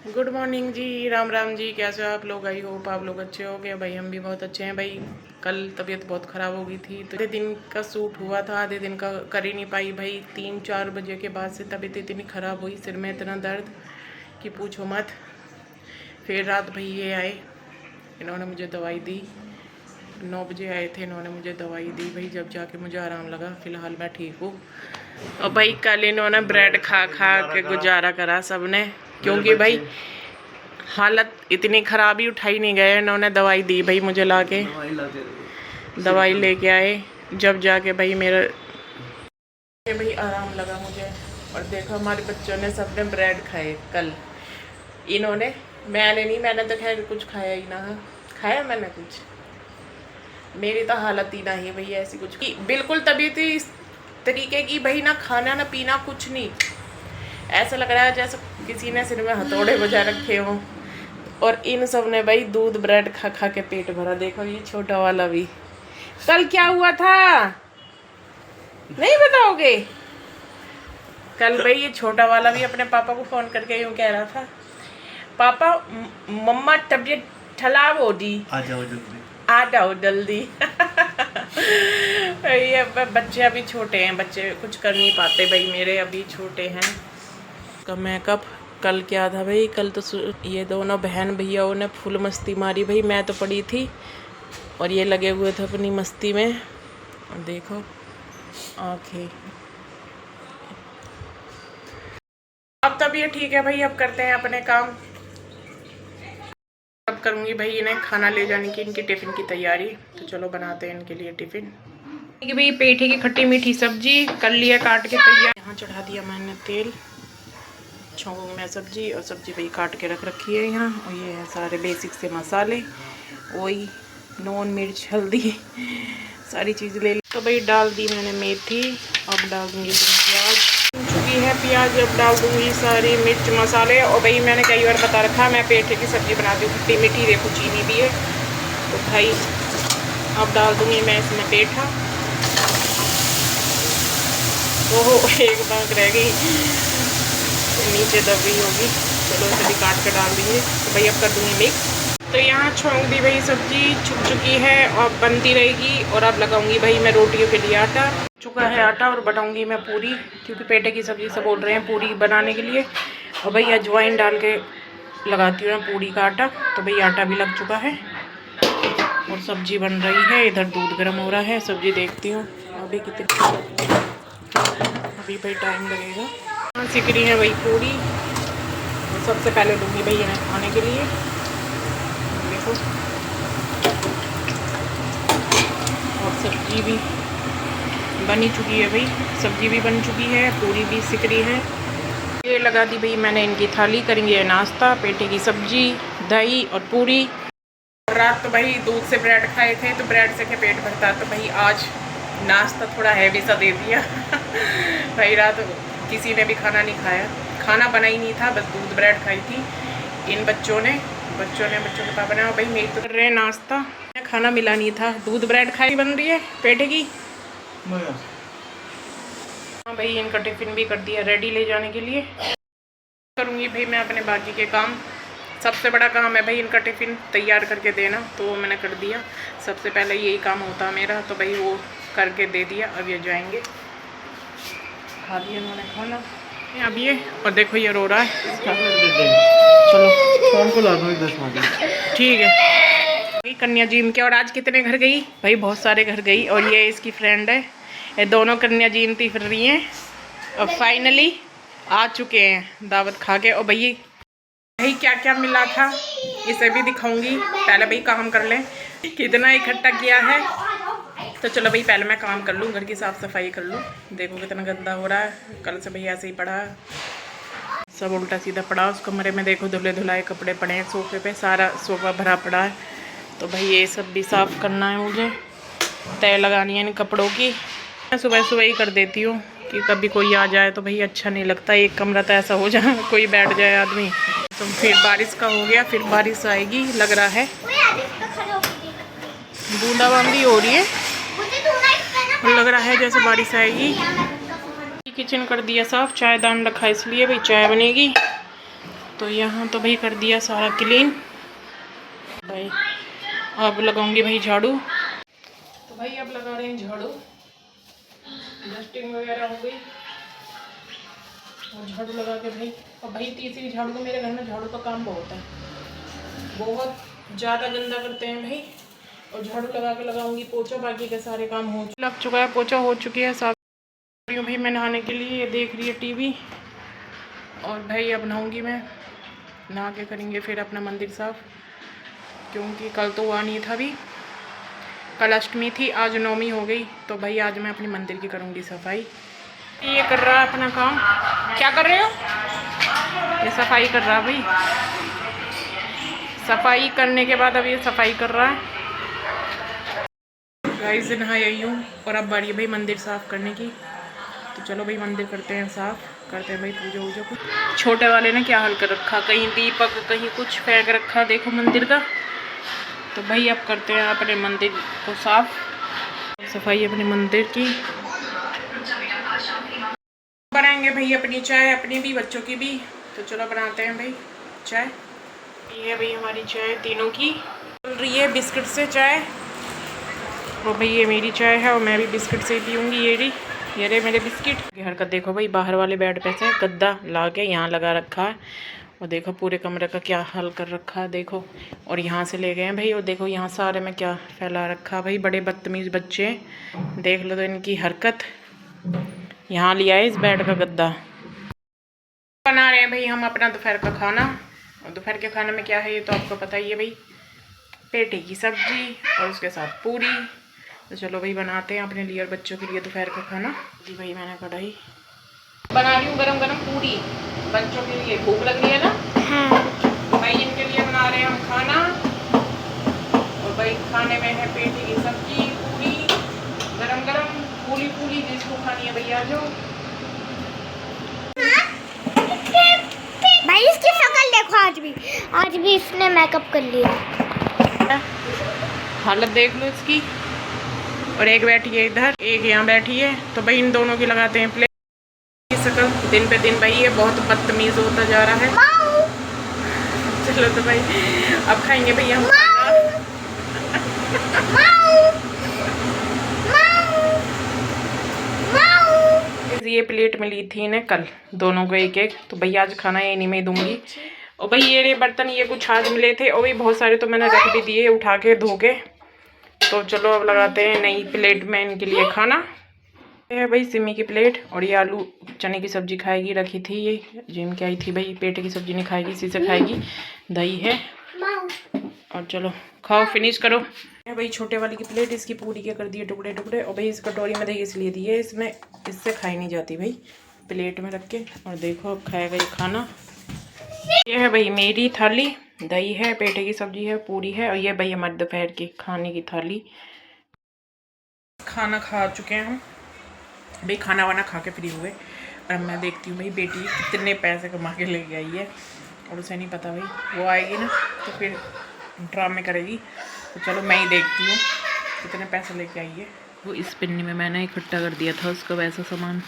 Good morning जी, राम राम जी। कैसे हो आप लोग? आई होप आप लोग अच्छे हो गए भाई। हम भी बहुत अच्छे हैं भाई। कल तबीयत बहुत ख़राब हो गई थी तो आधे दिन का सूट हुआ था, आधे दिन का कर ही नहीं पाई भाई। 3-4 बजे के बाद से तबीयत इतनी ख़राब हुई, सिर में इतना दर्द कि पूछो मत। फिर रात भाई ये आए, इन्होंने मुझे दवाई दी। 9 बजे आए थे, इन्होंने मुझे दवाई दी भाई, जब जाके मुझे आराम लगा। फ़िलहाल मैं ठीक हूँ। और भाई कल इन्होंने ब्रेड खा खा के गुजारा करा सबने, क्योंकि भाई हालत इतनी ख़राब ही उठाई नहीं गए। इन्होंने दवाई दी भाई मुझे लाके, दवाई लेके आए, जब जाके भाई मेरा भाई आराम लगा मुझे। और देखो हमारे बच्चों ने सबने ब्रेड खाए कल। इन्होंने, मैंने नहीं, मैंने तो खैर कुछ खाया ही ना। खाया मैंने कुछ? मेरी तो हालत ही ना ही भाई ऐसी कुछ की, बिल्कुल तबीयत ही इस तरीके की भाई, ना खाना ना पीना कुछ नहीं। ऐसा लग रहा है जैसे किसी ने सिर में हथौड़े बजा रखे हों। और इन सब ने भाई दूध ब्रेड खा खा के पेट भरा। देखो ये छोटा वाला भी। कल क्या हुआ था नहीं बताओगे? कल भाई ये छोटा वाला भी अपने पापा को फोन करके यूँ कह रहा था, पापा मम्मा तबीयत खराब हो दी, आ जाओ जल्दी, आ जाओ जल्दी। ये बच्चे अभी छोटे हैं, बच्चे कुछ कर नहीं पाते भाई, मेरे अभी छोटे हैं। का मेकअप कल क्या था भाई, कल तो ये दोनों बहन भैयाओं ने फुल मस्ती मारी भाई। मैं तो पड़ी थी और ये लगे हुए थे अपनी मस्ती में। और देखो आँखें। अब तब ये ठीक है भाई, अब करते हैं अपने काम। अब करूँगी भाई इन्हें खाना ले जाने की, इनकी टिफ़िन की तैयारी। तो चलो बनाते हैं इनके लिए टिफ़िन। कि भाई पेठे की खट्टी मीठी सब्जी कर लिया काट के तैयार। यहाँ चढ़ा दिया मैंने तेल, छोंकूंगी मैं सब्जी। और सब्जी भाई काट के रख रखी है यहाँ। और ये है सारे बेसिक से मसाले, वही नून मिर्च हल्दी सारी चीज़ ले ली। तो भाई डाल दी मैंने मेथी। अब डाल दूँगी प्याज, चुकी है प्याज। अब डाल दूँगी सारी मिर्च मसाले। और भाई मैंने कई बार बता रखा मैं पेठे की सब्ज़ी बनाती हूँ खट्टी मीठी, देखो चीनी भी है। तो भाई अब डाल दूँगी मैं इसमें पेठा। ओहो एक बात रह गई, नीचे दबी होगी, चलो इसे भी काट के डाल देंगे। तो भाई अब कर दूँगी मिक्स। तो यहाँ छोंक दी भाई सब्जी, छुक चुकी है और बनती रहेगी। और अब लगाऊंगी भाई मैं रोटियों के लिए आटा। चुका है आटा और बनाऊंगी मैं पूरी, क्योंकि पेठे की सब्ज़ी सब बोल रहे हैं पूरी बनाने के लिए। और भाई अजवाइन डाल के लगाती हूँ मैं पूरी का आटा। तो भाई आटा भी लग चुका है और सब्ज़ी बन रही है। इधर दूध गर्म हो रहा है, सब्ज़ी देखती हूँ अभी कितनी, अभी भाई टाइम लगेगा। हाँ सीख रही है भाई पूरी। तो सबसे पहले दूँगी भाई इन्हें खाने के लिए। देखो और सब्ज़ी भी बनी चुकी है भाई, सब्ज़ी भी बन चुकी है, पूरी भी सिक रही है। ये लगा दी भाई मैंने इनकी थाली, करेंगे नाश्ता। पेठे की सब्ज़ी, दही और पूरी। रात तो भाई दूध से ब्रेड खाए थे, तो ब्रेड से के पेट भरता। तो भाई आज नाश्ता थोड़ा हैवी सा दे दिया। भाई रात किसी ने भी खाना नहीं खाया, खाना बना ही नहीं था, बस दूध ब्रेड खाई थी इन बच्चों के पापा ने। भाई मेरी तो कर रहे हैं नाश्ता, खाना मिला नहीं था, दूध ब्रेड खाई बन रही है पेठे की। हाँ भाई इनका टिफ़िन भी कर दिया रेडी ले जाने के लिए। करूँगी भाई मैं अपने बाकी के काम। सबसे बड़ा काम है भाई इनका टिफ़िन तैयार करके देना, तो वो मैंने कर दिया। सबसे पहले यही काम होता है मेरा, तो भाई वो करके दे दिया। अब ये जाएंगे, खा दिया उन्होंने खाना अब ये। और देखो ये रो रहा है, चलो शाम को ला दो 10 मिनट, ठीक है। कन्या जी इनके, और आज कितने घर गई भाई? बहुत सारे घर गई। और ये इसकी फ्रेंड है, ये दोनों कन्या जी इनती फिर रही हैं। और फाइनली आ चुके हैं दावत खा के। और भाई भाई क्या क्या मिला था इसे भी दिखाऊंगी। पहले भाई काम कर लें, कितना इकट्ठा किया है। तो चलो भाई पहले मैं काम कर लूँ, घर की साफ़ सफाई कर लूँ। देखो कितना गंदा हो रहा है, कल से भाई ऐसे ही पड़ा है, सब उल्टा सीधा पड़ा। उस कमरे में देखो धुले धुलाए कपड़े पड़े हैं सोफे पे, सारा सोफ़ा भरा पड़ा है। तो भाई ये सब भी साफ़ करना है मुझे, तय लगानी है इन कपड़ों की। मैं सुबह सुबह ही कर देती हूँ कि कभी कोई आ जाए तो भाई अच्छा नहीं लगता। एक कमरा तो ऐसा हो जाए कोई बैठ जाए आदमी। तो फिर बारिश का हो गया, फिर बारिश आएगी लग रहा है, बूंदाबांदी हो रही है, लग रहा है जैसे बारिश आएगी। किचन कर दिया साफ, चाय दान रखा इसलिए भाई चाय बनेगी। तो यहाँ तो भाई कर दिया सारा क्लीन भाई। अब लगाऊंगी भाई झाड़ू। तो भाई अब लगा रहे हैं झाड़ू, डस्टिंग वगैरह हो गई और झाड़ू लगा के भाई। और भाई तीसरी झाड़ू, को मेरे घर में झाड़ू का काम बहुत है, बहुत ज़्यादा गंदा करते हैं भाई। और झाड़ू लगा के लगाऊंगी पोछा, बाकी के सारे काम हो लग चुका है, पोछा हो चुकी है। साफ भाई मैं नहाने के लिए, ये देख रही है टीवी। और भाई अब नहाऊंगी मैं, नहा के करेंगे फिर अपना मंदिर साफ, क्योंकि कल तो हुआ नहीं था। भी कल अष्टमी थी, आज नवमी हो गई, तो भाई आज मैं अपने मंदिर की करूँगी सफाई। ये कर रहा है अपना काम। क्या कर रहे हो? ये सफाई कर रहा है भाई। सफाई करने के बाद अब ये सफाई कर रहा है। गाइस नहा आई हूँ और अब बारी है भाई मंदिर साफ़ करने की। तो चलो भाई मंदिर करते हैं साफ़, करते हैं भाई पूजा वूजा को। छोटे वाले ने क्या हाल कर रखा, कहीं दीपक कहीं कुछ फेंक रखा देखो मंदिर का। तो भाई अब करते हैं अपने मंदिर को साफ़, सफाई अपने मंदिर की। बनाएंगे भाई अपनी चाय, अपनी भी बच्चों की भी। तो चलो बनाते हैं भाई चाय। ये है भाई हमारी चाय तीनों की, चल रही है बिस्किट से चाय। और भाई ये मेरी चाय है और मैं भी बिस्किट से ही पीऊँगी। ये रहे मेरे बिस्किट। ये हरकत देखो भाई, बाहर वाले बेड पे से गद्दा ला के यहाँ लगा रखा है। और देखो पूरे कमरे का क्या हाल कर रखा है देखो। और यहाँ से ले गए हैं भाई, और देखो यहाँ सारे में क्या फैला रखा है भाई। बड़े बदतमीज़ बच्चे हैं, देख लो तो इनकी हरकत। यहाँ लिया है इस बेड का गद्दा। बना रहे हैं भाई हम अपना दोपहर का खाना। और दोपहर के खाने में क्या है ये तो आपको पता ही है भाई, पेठे की सब्जी और उसके साथ पूरी। तो चलो भाई बनाते हैं अपने लिए और बच्चों के लिए दोपहर का खाना। जी भाई मैंने कढ़ाई बना रही हूँ गरम गरम पूरी, बच्चों के लिए भूख लग रही है ना। हाँ। तो भाई इनके लिए बना रहे हैं हम खाना। और भाई खाने में है पेठे की सब्जी, पूरी गरम गरम, पूरी पूरी जिसको खानी है भैया जो। भाई इसकी शक्ल देखो, आज भी इसने मेकअप कर लिया। हालत देख लो इसकी। और एक बैठी है इधर, एक यहाँ बैठी है। तो भाई इन दोनों की लगाते हैं प्लेट की शक्ल। दिन पे दिन भाई ये बहुत बदतमीज होता जा रहा है। चलो तो भाई अब खाएंगे भैया हम खाना। ये प्लेट में ली थी इन्हें कल, दोनों को एक एक। तो भैया आज खाना यही नहीं मैं दूंगी। और भाई ये बर्तन ये कुछ आज मिले थे और भी बहुत सारे, तो मैंने रख भी दिए उठा के धो के। तो चलो अब लगाते हैं नई प्लेट में इनके लिए खाना। ये है भाई सिमी की प्लेट। और ये आलू चने की सब्जी खाएगी, रखी थी ये जिम के आई थी भाई। पेट की सब्जी नहीं खाएगी, इसी से खाएगी। दही है। और चलो खाओ, फिनिश करो। है भाई छोटे वाली की प्लेट, इसकी पूरी के कर दिए टुकड़े टुकड़े। और भाई इस कटोरी में दही इसलिए दी है, इसमें इससे खाई नहीं जाती भाई, प्लेट में रख के। और देखो अब खाएगा ये खाना। ये है भाई मेरी थाली, दही है, पेठे की सब्जी है, पूरी है। और ये भाई हमारे दोपहर की खाने की थाली। खाना खा चुके हैं हम भाई, खाना वाना खा के फ्री हुए। और मैं देखती हूँ भाई बेटी कितने पैसे कमा के लेके आई है। और उसे नहीं पता भाई, वो आएगी ना तो फिर ड्रामे करेगी। तो चलो मैं ही देखती हूँ कितने पैसे लेके आई है। वो इस पिन्नी में मैंने इकट्ठा कर दिया था उसका वैसा सामान,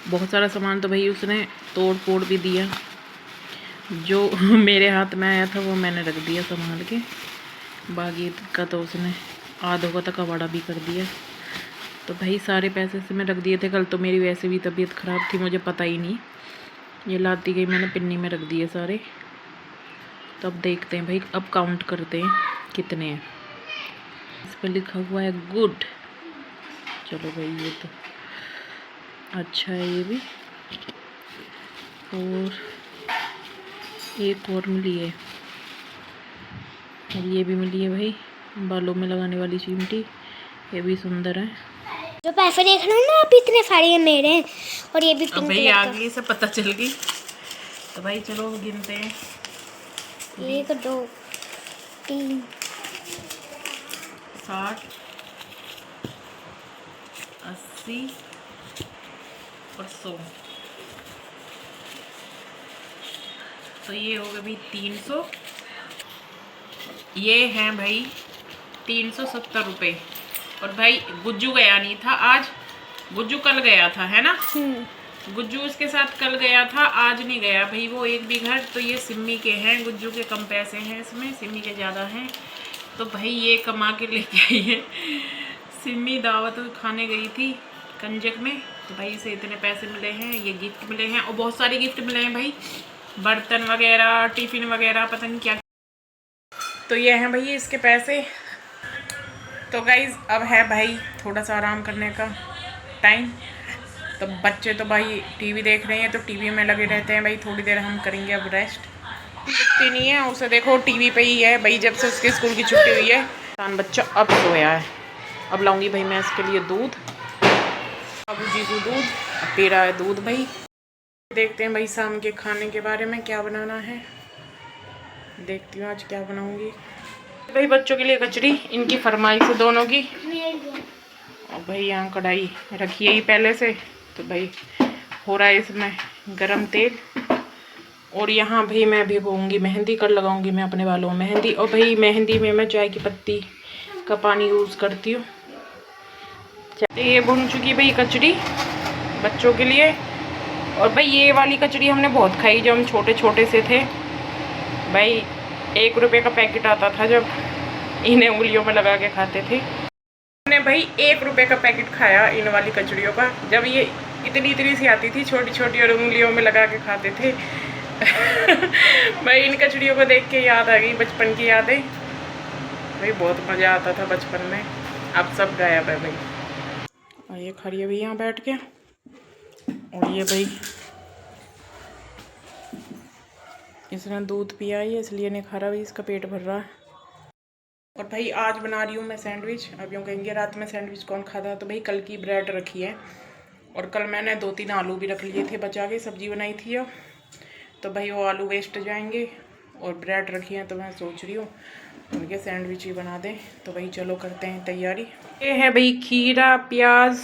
बहुत सारा सामान। तो भाई उसने तोड़ फोड़ भी दिया, जो मेरे हाथ में आया था वो मैंने रख दिया संभाल के। बाकी का तो उसने आधों का तक कबाड़ा भी कर दिया। तो भाई सारे पैसे से मैं रख दिए थे। कल तो मेरी वैसे भी तबीयत ख़राब थी, मुझे पता ही नहीं, ये लाती गई मैंने पिन्नी में रख दिए सारे। तो अब देखते हैं भाई, अब काउंट करते हैं कितने हैं। इस पर लिखा हुआ है गुड। चलो भाई ये तो अच्छा है ये भी। और एक और मिली है, और ये भी मिली है भाई बालों में लगाने वाली चिमटी, ये भी सुंदर है। जो पैसे देख रहे हो ना आप, इतने सारे हैं मेरे। और ये भी पिंक भाई कलर आगे से पता चल गई। तो भाई चलो गिनते हैं। 1 2 3 60 80 और 100। तो ये हो गए भाई 300। ये हैं भाई 370 रुपये। और भाई गुज्जू गया नहीं था आज, गुज्जू कल गया था है ना। गुज्जू उसके साथ कल गया था, आज नहीं गया भाई वो एक भी घर। तो ये सिम्मी के हैं, गुज्जू के कम पैसे हैं इसमें, सिम्मी के ज़्यादा हैं। तो भाई ये कमा के लेके आई है। सिम्मी दावत खाने गई थी कंजक में, तो भाई इसे इतने पैसे मिले हैं, ये गिफ्ट मिले हैं और बहुत सारे गिफ्ट मिले हैं भाई, बर्तन वगैरह, टिफ़िन वगैरह, पता नहीं क्या। तो ये हैं भाई इसके पैसे। तो गाइज़ अब है भाई थोड़ा सा आराम करने का टाइम। तो बच्चे तो भाई टीवी देख रहे हैं, तो टीवी में लगे रहते हैं भाई, थोड़ी देर हम करेंगे अब रेस्ट। दिखती नहीं है उसे, देखो टीवी पे ही है भाई, जब से उसके स्कूल की छुट्टी हुई है। बच्चा अब सोया है। अब लाऊंगी भाई मैं इसके लिए दूध, बाबू जी को दूध, अब पी रहा है दूध भाई। देखते हैं भाई शाम के खाने के बारे में क्या बनाना है, देखती हूँ आज क्या बनाऊंगी भाई। बच्चों के लिए कचरी, इनकी फरमाइश है दोनों की। और भाई यहाँ कढ़ाई रखी है ही पहले से, तो भाई हो रहा है इसमें गरम तेल। और यहाँ भाई मैं भिगोऊंगी मेहंदी, कर लगाऊंगी मैं अपने बालों में मेहंदी। और भाई मेहंदी में मैं चाय की पत्ती का पानी यूज़ करती हूँ। ये भुन चुकी भाई कचरी बच्चों के लिए। और भाई ये वाली कचरी हमने बहुत खाई जब हम छोटे छोटे से थे भाई। 1 रुपये का पैकेट आता था जब, इन्हें उंगलियों में लगा के खाते थे। हमने भाई 1 रुपये का पैकेट खाया इन वाली कचड़ियों का, जब ये इतनी इतनी सी आती थी छोटी छोटी, और उंगलियों में लगा के खाते थे। भाई इन कचड़ियों को देख के याद आ गई बचपन की यादें भाई, बहुत मज़ा आता था बचपन में। अब सब गायब है भाई। और ये खड़ी है भाई यहाँ बैठ के, और ये भाई इसने दूध पिया है इसलिए नहीं खा रहा भाई, इसका पेट भर रहा है। और भाई आज बना रही हूँ मैं सैंडविच। अब यूँ कहेंगे रात में सैंडविच कौन खाता है, तो भाई कल की ब्रेड रखी है, और कल मैंने 2-3 आलू भी रख लिए थे बचा के, सब्जी बनाई थी। तो भाई वो आलू वेस्ट जाएंगे, और ब्रेड रखी है, तो मैं सोच रही हूँ उनके सैंडविच ही बना दें। तो भाई चलो करते हैं तैयारी। ये है भाई खीरा, प्याज,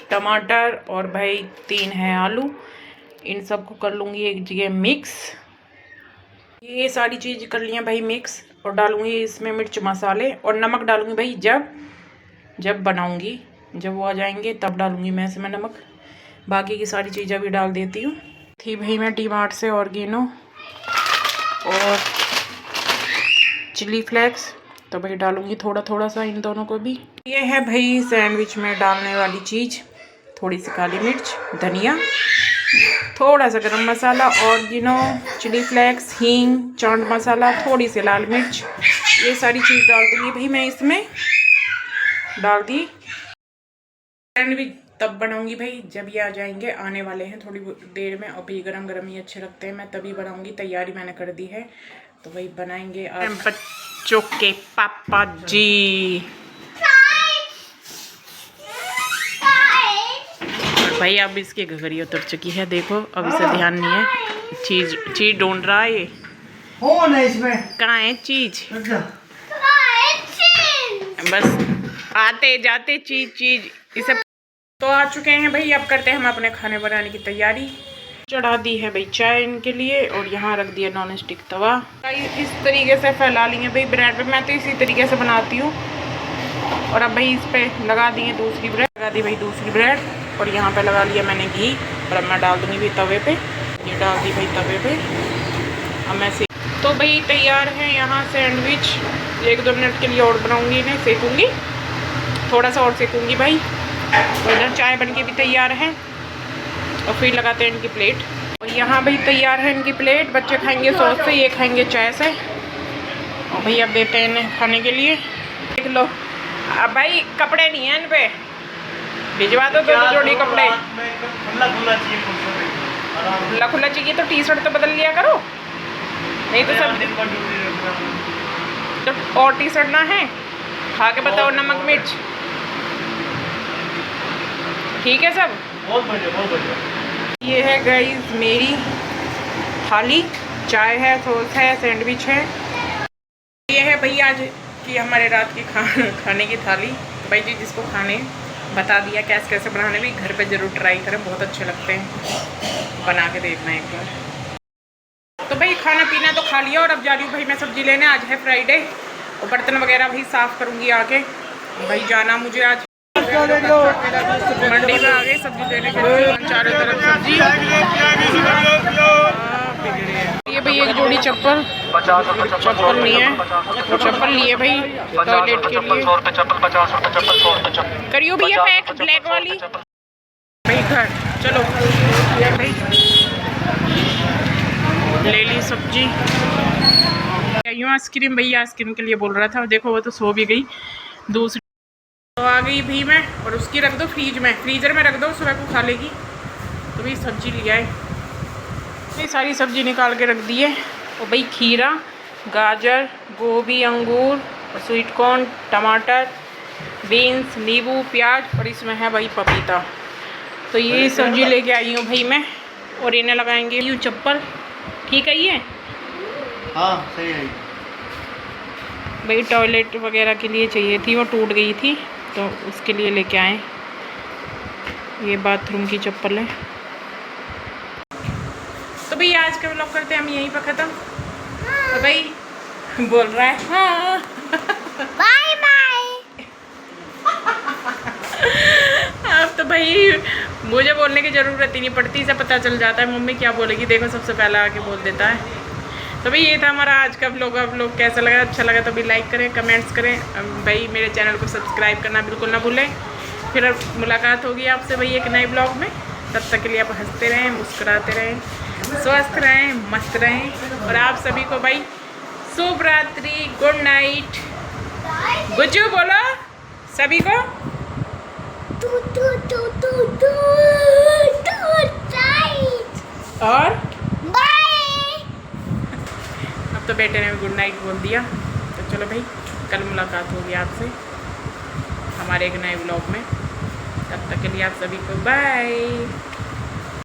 टमाटर, और भाई 3 है आलू। इन सबको कर लूँगी एक जगह मिक्स। ये सारी चीज़ कर लिया भाई मिक्स, और डालूँगी इसमें मिर्च मसाले और नमक डालूँगी भाई जब बनाऊँगी, जब वो आ जाएंगे तब डालूँगी मैं इसमें नमक। बाकी की सारी चीज़ अभी डाल देती हूँ। थी भाई मैं डी-मार्ट से ऑर्गेनो और चिली फ्लेक्स, तो भाई डालूँगी थोड़ा थोड़ा सा इन दोनों को भी। ये है भाई सैंडविच में डालने वाली चीज़, थोड़ी सी काली मिर्च, धनिया, थोड़ा सा गरम मसाला, ऑर्गेनो, चिली फ्लेक्स, हींग, चाट मसाला, थोड़ी सी लाल मिर्च, ये सारी चीज़ डाल दूँगी भाई मैं इसमें। डाल दी। सैंडविच तब बनाऊँगी भाई जब ये आ जाएंगे, आने वाले हैं थोड़ी देर में, और भाई गरम गरम ही अच्छे लगते हैं, मैं तभी बनाऊँगी। तैयारी मैंने कर दी है, तो भाई बनाएंगे आज बच्चों के पापा जी। भाई अब इसकी घघरी उतर चुकी है, देखो अब इसे ध्यान नहीं है। चीज ढूंढ रहा है ये, कौन है इसमें? कहाँ है चीज? बस आते जाते चीज इसे। तो आ चुके हैं भाई, अब करते हैं हम अपने खाने बनाने की तैयारी। चढ़ा दी है भाई चाय इनके लिए, और यहाँ रख दिया नॉन स्टिक तवा। इस तरीके से फैला लिए भाई ब्रेड पे, मैं तो इसी तरीके से बनाती हूँ। और अब भाई इस पे लगा दी है दूसरी ब्रेड, लगा दी भाई दूसरी ब्रेड, और यहाँ पे लगा लिया मैंने घी, और अब मैं डाल दूँगी भाई तवे पे। ये डाल दी भाई तवे पे, अब मैं तो भाई तैयार है यहाँ सैंडविच। 1-2 मिनट के लिए और बनाऊँगी, इन्हें सेकूँगी, थोड़ा सा और सेकूँगी भाई। और इधर चाय बन के भी तैयार है, और फिर लगाते हैं इनकी प्लेट। और यहाँ भाई तैयार है इनकी प्लेट, बच्चे खाएंगे सॉस से, ये खाएंगे चाय से। और भाई अब देते हैं इन्हें खाने के लिए। देख लो अब भाई कपड़े नहीं हैं इन पे, भिजवा दो 2 जोड़ी कपड़े। खुला खुला चाहिए तो टी-शर्ट तो बदल लिया करो, नहीं तो सब तो और टी-शर्ट ना है। खा के बताओ नमक मिर्च, ठीक है सब? बहुत बढ़िया। ये है गाइस मेरी थाली, चाय है, सॉस है, सैंडविच है। ये है भाई आज की हमारे रात की खाने की थाली। तो भाई जी जिसको खाने बता दिया कैसे कैसे बनाने, भी घर पे ज़रूर ट्राई करें, बहुत अच्छे लगते हैं, बना के देखना एक बार। तो भाई खाना पीना तो खा लिया, और अब जा रही हूँ भाई मैं सब्जी लेने। आज है फ्राइडे, और बर्तन वगैरह भी साफ़ करूँगी आके। भाई जाना मुझे आज मंडी में आ गए सब्जी लेने के लिए, चारों तरफ सब्जी। ये भाई एक जोड़ी चप्पल नहीं है, चप्पल लिए भाई टॉयलेट के लिए। करियो भैया पैक ब्लैक वाली भाई घर। चलो भाई ले ली सब्जी। यूँ आइसक्रीम भैया आइसक्रीम के लिए बोल रहा था, देखो वो तो सो भी गई। दूसरी तो आ गई भी मैं, और उसकी रख दो फ्रीज में, फ्रीज़र में रख दो, सुबह को खा लेगी। तो भाई सब्जी लिया है, ये सारी सब्जी निकाल के रख दी है। और भाई खीरा, गाजर, गोभी, अंगूर और स्वीट कॉर्न, टमाटर, बीन्स, नींबू, प्याज, और इसमें है भाई पपीता। तो ये सब्जी लेके आई हूँ भाई मैं, और इन्हें लगाएंगे यूँ चप्पल। ठीक है ये हाँ सही है। भाई टॉयलेट वगैरह के लिए चाहिए थी, वो टूट गई थी तो उसके लिए लेके आए। ये बाथरूम की चप्पल है। तो भाई आज का व्लॉग करते हैं हम यहीं पर ख़त्म। तो भाई बोल रहा है हाँ बाय बाय। अब तो भाई मुझे बोलने की ज़रूरत ही नहीं पड़ती, इसे पता चल जाता है मम्मी क्या बोलेगी। देखो सबसे पहले आके बोल देता है। तो भाई ये था हमारा आज का व्लॉग। आप लोग कैसा लगा, अच्छा लगा तो भी लाइक करें, कमेंट्स करें। भाई मेरे चैनल को सब्सक्राइब करना बिल्कुल ना भूलें। फिर मुलाकात होगी आपसे भाई एक नए ब्लॉग में। तब तक के लिए आप हंसते रहें, मुस्कुराते रहें, स्वस्थ रहें, मस्त रहें। और आप सभी को भाई शुभ रात्रि, गुड नाइट। गुज्जू बोलो सभी को टू टू टू टू टू टू टाइट और बाय। अब तो बेटे ने गुड नाइट बोल दिया। तो चलो भाई कल मुलाकात होगी आपसे हमारे एक नए ब्लॉग में। तब तक के लिए आप सभी को बाय।